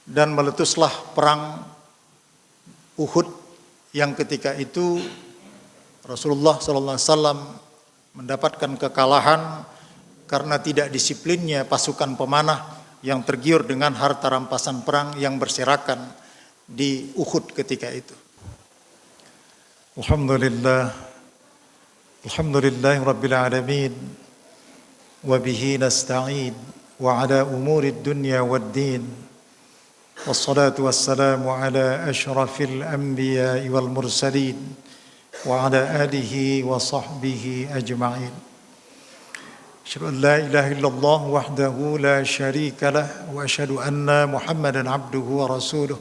dan meletuslah perang Uhud yang ketika itu Rasulullah SAW mendapatkan kekalahan karena tidak disiplinnya pasukan pemanah yang tergiur dengan harta rampasan perang yang berserakan di Uhud ketika itu. Alhamdulillah Rabbil Alamin wa bihi nasta'in wa ala umurid dunya wad din wassalatu wassalamu ala asyrafil anbiya'i wal mursalin wa ala alihi wa sahbihi ajma'in. Asyhadu an la ilaha illallah wahdahu la syarika lah wa asyhadu anna Muhammadan abduhu wa rasuluh.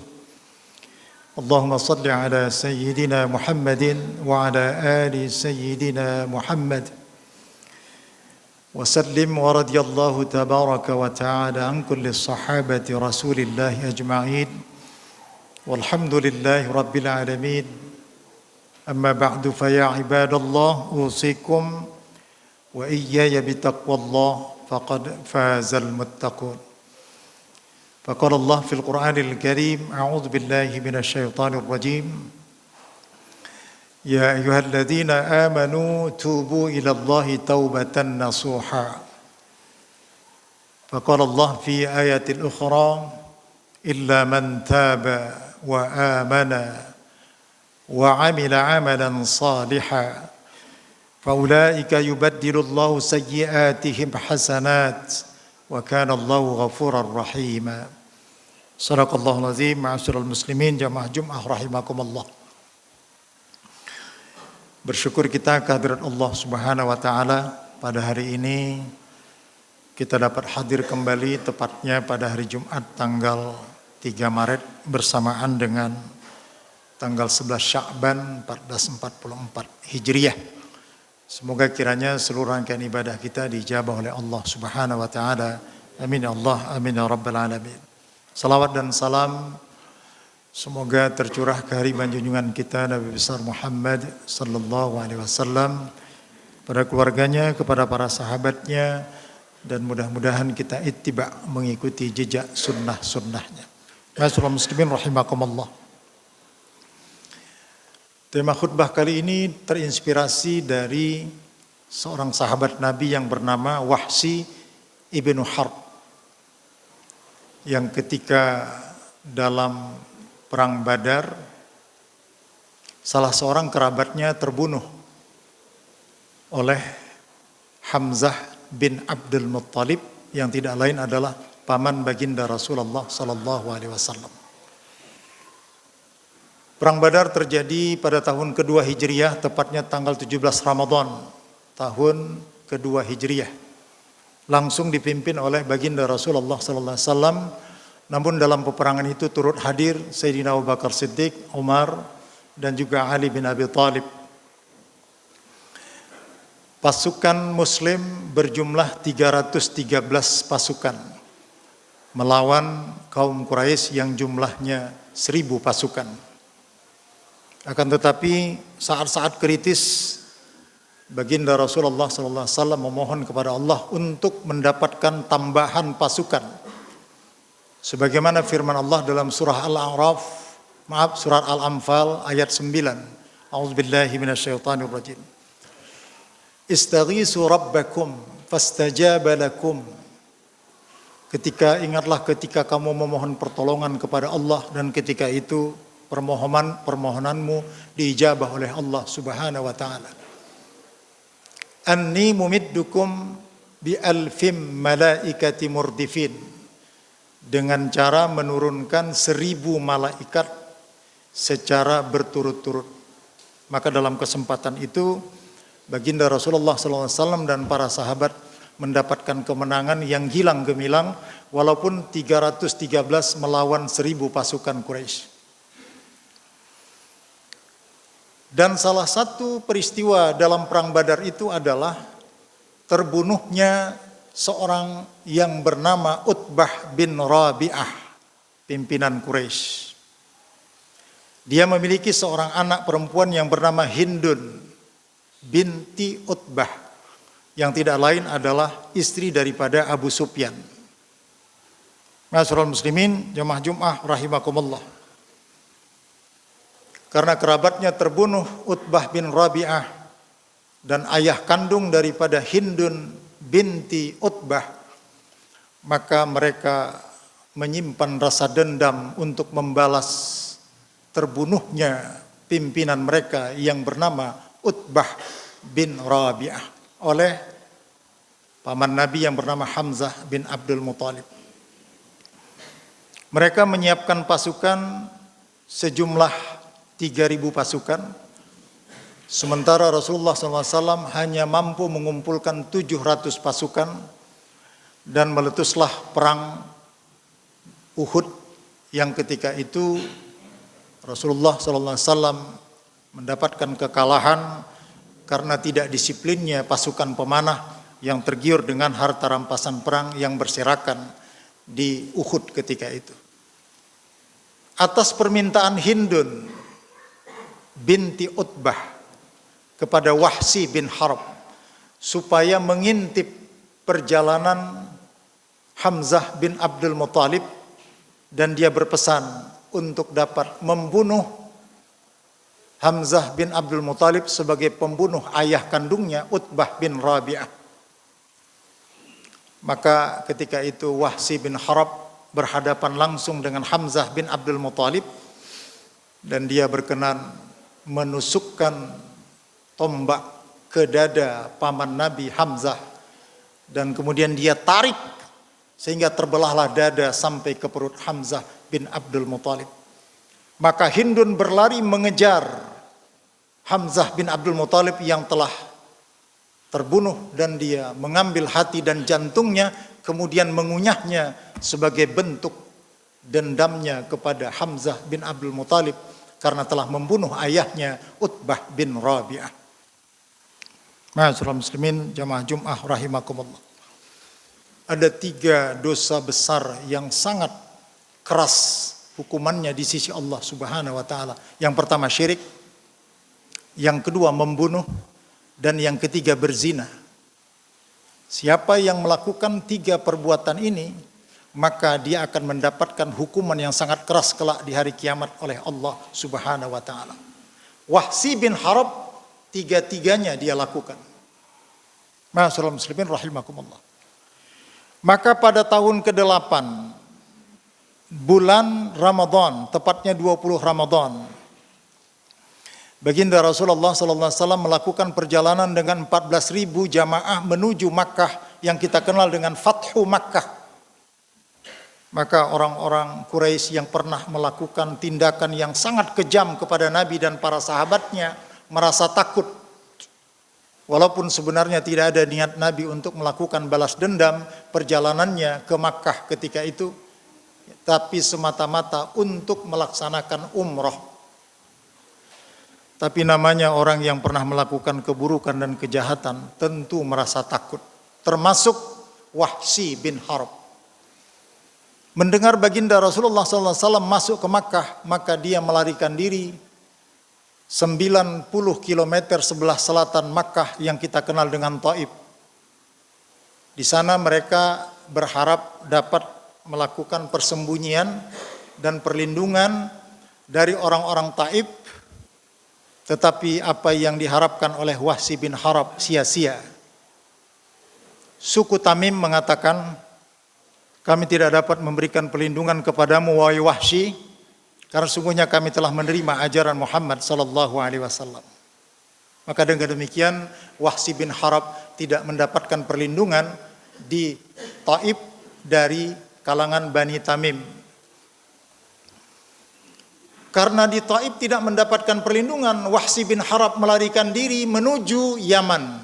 Allahumma salli ala sayyidina Muhammadin wa ala ali sayyidina Muhammad wa sallim wa radiyallahu tabaraka wa ta'ala an kulli sahabati Rasulillah ajma'in walhamdulillahi rabbil alamin. Amma ba'du fa ya ibadallah usikum wa iyaya bitaqwallah faqad fazal muttaqun. Faqala Allah fil Qur'anil Karim, a'udzu billahi minasy syaithanir rajim. Ya ayyuhalladzina amanu tubu ila Allahi taubatan nasuha. Faqala Allah fi ayatil ukhra, illa man taba wa amana wa 'amila 'amalan salihan faulaika yubaddilullahu sayyi'atihim hasanat wa kana Allahu ghafurar rahima. Shadaqallahul azim. Ma'asyiral muslimin jamaah Jumat rahimakumullah. Bersyukur kita kehadirat Allah Subhanahu wa taala pada hari ini kita dapat hadir kembali tepatnya pada hari Jumat tanggal 3 Maret bersamaan dengan tanggal 11 Sya'ban 1444 Hijriah. Semoga kiranya seluruh rangkaian ibadah kita dijabah oleh Allah Subhanahu wa taala. Amin ya Allah, amin ya rabbal alamin. Salawat dan salam semoga tercurah ke hariban junjungan kita Nabi besar Muhammad sallallahu alaihi wasallam, pada keluarganya, kepada para sahabatnya, dan mudah-mudahan kita ittiba mengikuti jejak sunnah-sunnahnya. Ma'asyiral muslimin rahimakumullah. Tema khutbah kali ini terinspirasi dari seorang sahabat Nabi yang bernama Wahsy ibnu Harb, yang ketika dalam perang Badar salah seorang kerabatnya terbunuh oleh Hamzah bin Abdul Muttalib yang tidak lain adalah paman baginda Rasulullah sallallahu alaihi wasallam. Perang Badar terjadi pada tahun kedua Hijriah, tepatnya tanggal 17 Ramadan tahun kedua Hijriah. Langsung dipimpin oleh baginda Rasulullah sallallahu alaihi wasallam. Namun dalam peperangan itu turut hadir Sayyidina Abu Bakar Siddiq, Umar, dan juga Ali bin Abi Thalib. Pasukan muslim berjumlah 313 pasukan melawan kaum Quraisy yang jumlahnya 1000 pasukan. Akan tetapi saat-saat kritis baginda Rasulullah SAW memohon kepada Allah untuk mendapatkan tambahan pasukan. Sebagaimana firman Allah dalam surah surat Al-Anfal ayat 9. A'udzubillahi minasyaitonir rajim. Istaghisu rabbakum fastajaba lakum. Ingatlah ketika kamu memohon pertolongan kepada Allah dan ketika itu permohonanmu diijabah oleh Allah Subhanahu wa taala. Anni mumiddukum bi alfim malaikati murdifin, dengan cara menurunkan 1000 malaikat secara berturut-turut. Maka dalam kesempatan itu baginda Rasulullah SAW dan para sahabat mendapatkan kemenangan yang gilang gemilang, walaupun 313 melawan 1000 pasukan Quraisy. Dan salah satu peristiwa dalam perang Badar itu adalah terbunuhnya seorang yang bernama Utbah bin Rabi'ah, pimpinan Quraisy. Dia memiliki seorang anak perempuan yang bernama Hindun binti Utbah, yang tidak lain adalah istri daripada Abu Sufyan. Ma'asyiral muslimin, jamaah Jum'ah rahimakumullah. Karena kerabatnya terbunuh, Utbah bin Rabi'ah dan ayah kandung daripada Hindun binti Utbah, maka mereka menyimpan rasa dendam untuk membalas terbunuhnya pimpinan mereka yang bernama Utbah bin Rabi'ah oleh paman Nabi yang bernama Hamzah bin Abdul Muthalib. Mereka menyiapkan pasukan sejumlah 3.000 pasukan, sementara Rasulullah SAW hanya mampu mengumpulkan 700 pasukan, dan meletuslah perang Uhud yang ketika itu Rasulullah SAW mendapatkan kekalahan karena tidak disiplinnya pasukan pemanah yang tergiur dengan harta rampasan perang yang berserakan di Uhud ketika itu. Atas permintaan Hindun binti Utbah kepada Wahsy bin Harb supaya mengintip perjalanan Hamzah bin Abdul Muthalib, dan dia berpesan untuk dapat membunuh Hamzah bin Abdul Muthalib sebagai pembunuh ayah kandungnya Utbah bin Rabi'ah. Maka ketika itu Wahsy bin Harb berhadapan langsung dengan Hamzah bin Abdul Muthalib, dan dia berkenan menusukkan tombak ke dada paman Nabi Hamzah, dan kemudian dia tarik sehingga terbelahlah dada sampai ke perut Hamzah bin Abdul Muthalib. Maka Hindun berlari mengejar Hamzah bin Abdul Muthalib yang telah terbunuh, dan dia mengambil hati dan jantungnya kemudian mengunyahnya sebagai bentuk dendamnya kepada Hamzah bin Abdul Muthalib karena telah membunuh ayahnya Utbah bin Rabi'ah. Ma'asyiral muslimin, jamaah Jum'ah rahimakumullah. Ada 3 dosa besar yang sangat keras hukumannya di sisi Allah Subhanahu wa taala. Yang pertama syirik, yang kedua membunuh, dan yang ketiga berzina. Siapa yang melakukan 3 perbuatan ini, maka dia akan mendapatkan hukuman yang sangat keras kelak di hari kiamat oleh Allah Subhanahu wa taala. Wahsy bin Harb 3-tiganya dia lakukan. Ma'asyiral muslimin rahimakumullah. Maka pada tahun ke-8 bulan Ramadan, tepatnya 20 Ramadan, baginda Rasulullah SAW melakukan perjalanan dengan 14.000 jamaah menuju Makkah yang kita kenal dengan Fathu Makkah. Maka orang-orang Quraisy yang pernah melakukan tindakan yang sangat kejam kepada Nabi dan para sahabatnya merasa takut. Walaupun sebenarnya tidak ada niat Nabi untuk melakukan balas dendam perjalanannya ke Makkah ketika itu, tapi semata-mata untuk melaksanakan umroh. Tapi namanya orang yang pernah melakukan keburukan dan kejahatan tentu merasa takut, termasuk Wahsy bin Harb. Mendengar baginda Rasulullah SAW masuk ke Makkah, maka dia melarikan diri 90 km sebelah selatan Makkah yang kita kenal dengan Taif. Di sana mereka berharap dapat melakukan persembunyian dan perlindungan dari orang-orang Taif, tetapi apa yang diharapkan oleh Wahsy bin Harb sia-sia. Suku Tamim mengatakan, kami tidak dapat memberikan perlindungan kepadamu wahai Wahsy, karena sungguhnya kami telah menerima ajaran Muhammad sallallahu alaihi wasallam. Maka dengan demikian Wahsy bin Harb tidak mendapatkan perlindungan di Taif dari kalangan Bani Tamim. Karena di Taif tidak mendapatkan perlindungan, Wahsy bin Harb melarikan diri menuju Yaman,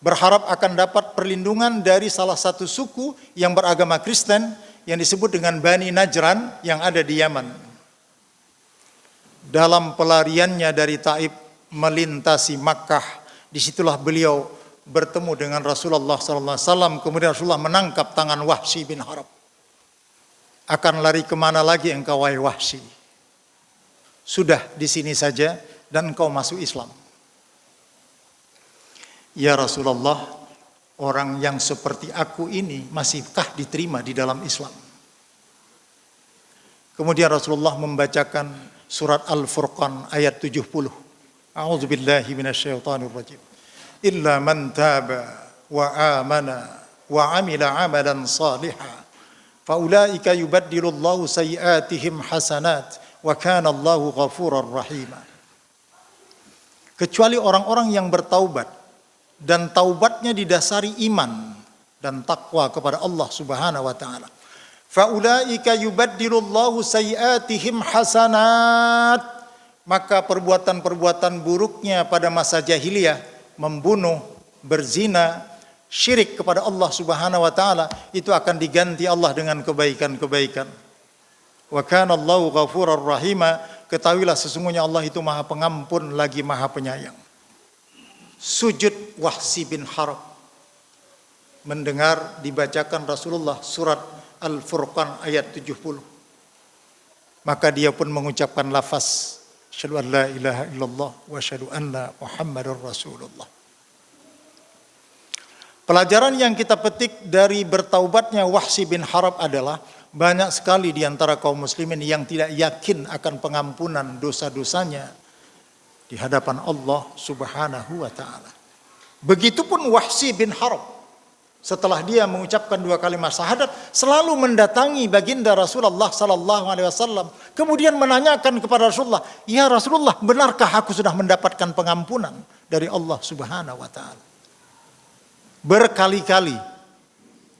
berharap akan dapat perlindungan dari salah satu suku yang beragama Kristen yang disebut dengan Bani Najran yang ada di Yaman. Dalam pelariannya dari Taif melintasi Makkah, disitulah beliau bertemu dengan Rasulullah SAW. Kemudian Rasulullah menangkap tangan Wahsy bin Harb. Akan lari kemana lagi engkau wahai Wahsy? Sudah di sini saja dan engkau masuk Islam. Ya Rasulullah, orang yang seperti aku ini masihkah diterima di dalam Islam? Kemudian Rasulullah membacakan surat Al-Furqan ayat 70. A'udzubillahi minasyaitonir rajim. Illa man taba wa amana wa amila amalan salihan faulaika yubaddilullahu sayyi'atihim hasanat wa kana Allahu ghafurar rahima. Kecuali orang-orang yang bertaubat dan taubatnya didasari iman dan takwa kepada Allah Subhanahu wa taala. Faulaika yubaddilullahu sayyi'atihim hasanat. Maka perbuatan-perbuatan buruknya pada masa jahiliyah, membunuh, berzina, syirik kepada Allah Subhanahu wa taala, itu akan diganti Allah dengan kebaikan-kebaikan. Wa kana Allahu ghafurar rahima. Ketahuilah sesungguhnya Allah itu Maha Pengampun lagi Maha Penyayang. Sujud Wahsy bin Harb. Mendengar dibacakan Rasulullah surat Al-Furqan ayat 70. Maka dia pun mengucapkan lafaz asyhadu an la ilaha illallah wa asyhadu anna Muhammadar Rasulullah. Pelajaran yang kita petik dari bertaubatnya Wahsy bin Harb adalah banyak sekali di antara kaum muslimin yang tidak yakin akan pengampunan dosa-dosanya di hadapan Allah Subhanahu wa taala. Begitupun Wahsy bin Harb. Setelah dia mengucapkan 2 kalimat syahadat, selalu mendatangi baginda Rasulullah sallallahu alaihi wasallam, kemudian menanyakan kepada Rasulullah, "Ya Rasulullah, benarkah aku sudah mendapatkan pengampunan dari Allah Subhanahu wa taala?" Berkali-kali.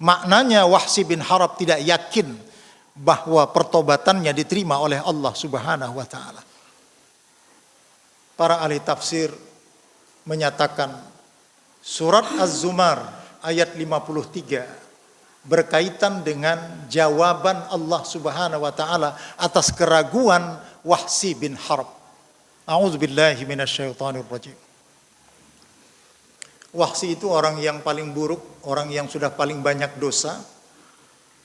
Maknanya Wahsy bin Harb tidak yakin bahwa pertobatannya diterima oleh Allah Subhanahu wa taala. Para ahli tafsir menyatakan surat Az-Zumar ayat 53 berkaitan dengan jawaban Allah Subhanahu wa taala atas keraguan Wahsy bin Harb. A'udzubillahi minasyaitonir rajim. Wahsy itu orang yang paling buruk, orang yang sudah paling banyak dosa.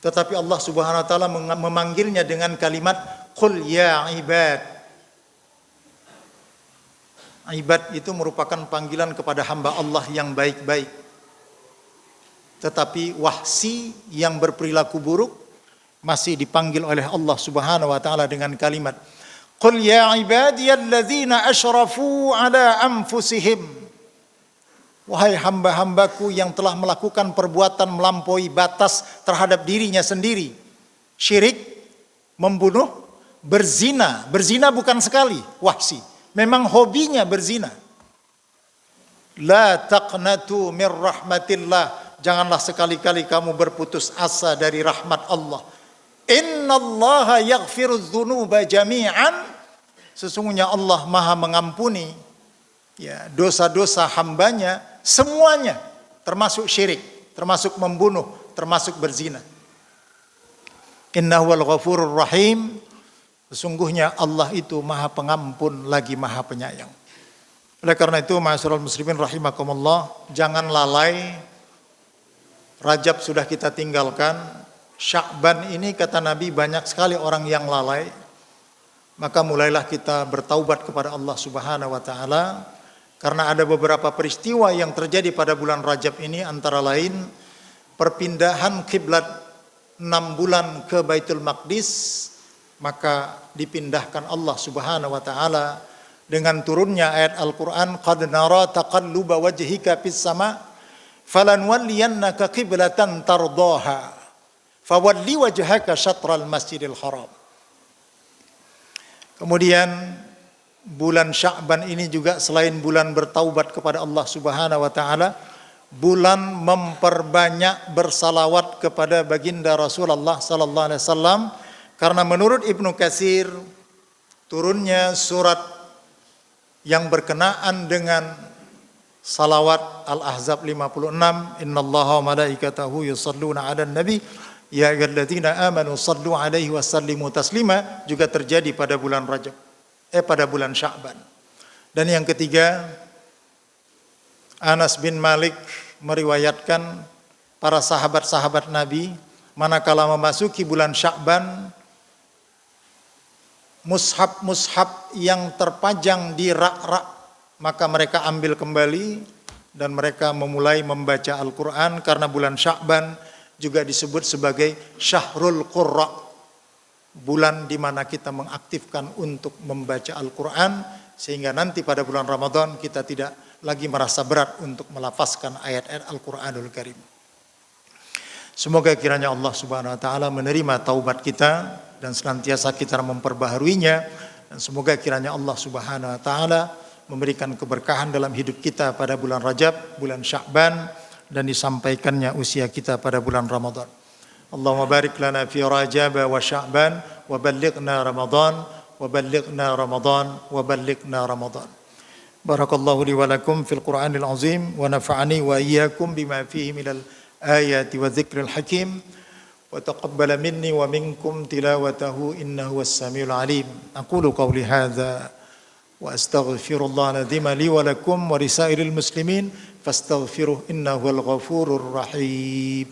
Tetapi Allah Subhanahu wa taala memanggilnya dengan kalimat qul ya ibad. Ibad itu merupakan panggilan kepada hamba Allah yang baik-baik. Tetapi Wahsy yang berperilaku buruk masih dipanggil oleh Allah Subhanahu wa taala dengan kalimat qul ya ibadiyalladzina asyrafu ala anfusihim. Wahai hamba-hambaku yang telah melakukan perbuatan melampaui batas terhadap dirinya sendiri, syirik, membunuh, berzina. Berzina bukan sekali Wahsy, memang hobinya berzina. La taqnatu mir rahmatillah. Janganlah sekali-kali kamu berputus asa dari rahmat Allah. Innallaha yaghfirudz dzunuba jami'an. Sesungguhnya Allah Maha mengampuni ya dosa-dosa hambanya semuanya, termasuk syirik, termasuk membunuh, termasuk berzina. Innahuwal ghafurur rahim. Sesungguhnya Allah itu Maha Pengampun lagi Maha Penyayang. Oleh karena itu, ma'asyiral muslimin rahimakumullah, jangan lalai. Rajab sudah kita tinggalkan. Sya'ban ini kata Nabi banyak sekali orang yang lalai. Maka mulailah kita bertaubat kepada Allah Subhanahu wa taala, karena ada beberapa peristiwa yang terjadi pada bulan Rajab ini, antara lain perpindahan kiblat 6 bulan ke Baitul Maqdis. Maka dipindahkan Allah Subhanahu wa taala dengan turunnya ayat Al-Qur'an, qad nara taqalluba wajhika fis sama' falanwalliyannaka qiblatan tardaha fawalli wajhaka syatral masjidil haram. Kemudian bulan Sya'ban ini juga selain bulan bertaubat kepada Allah Subhanahu wa taala, bulan memperbanyak bersalawat kepada baginda Rasulullah sallallahu alaihi wasallam, karena menurut Ibnu Katsir turunnya surat yang berkenaan dengan salawat Al-Ahzab 56, innallaha wa malaikatahu yusholluna 'alan nabi ya ayyuhalladzina amanu shallu 'alaihi wa sallimu taslima, juga terjadi pada bulan Rajab, pada bulan Sya'ban. Dan yang ketiga, Anas bin Malik meriwayatkan para sahabat-sahabat Nabi manakala memasuki bulan Sya'ban, mushaf-mushaf yang terpajang di rak-rak maka mereka ambil kembali dan mereka memulai membaca Al-Quran, karena bulan Sya'ban juga disebut sebagai Syahrul Qurra, bulan di mana kita mengaktifkan untuk membaca Al-Quran, sehingga nanti pada bulan Ramadan kita tidak lagi merasa berat untuk melafazkan ayat-ayat Al-Quranul Karim. Semoga kiranya Allah Subhanahu wa taala menerima taubat kita dan senantiasa kita memperbaharuinya, dan semoga kiranya Allah Subhanahu wa taala memberikan keberkahan dalam hidup kita pada bulan Rajab, bulan Sya'ban, dan disampaikannya usia kita pada bulan Ramadan. Allahumma barik lana fi Rajab wa Sya'ban wa ballighna Ramadan wa ballighna Ramadan wa ballighna Ramadan. Barakallahu li wa lakum fil Qur'anil azim wa nafa'ani wa iyyakum bima fihi minal ayati wa dzikril hakim wa taqabbala minni wa minkum tilawatahu innahu was-samiul alim. Aqulu qawli hadza wa astaghfirullah al-azim li wa lakum wa lisairil muslimin fastaghfiruhu innahu al-ghafurur rahim.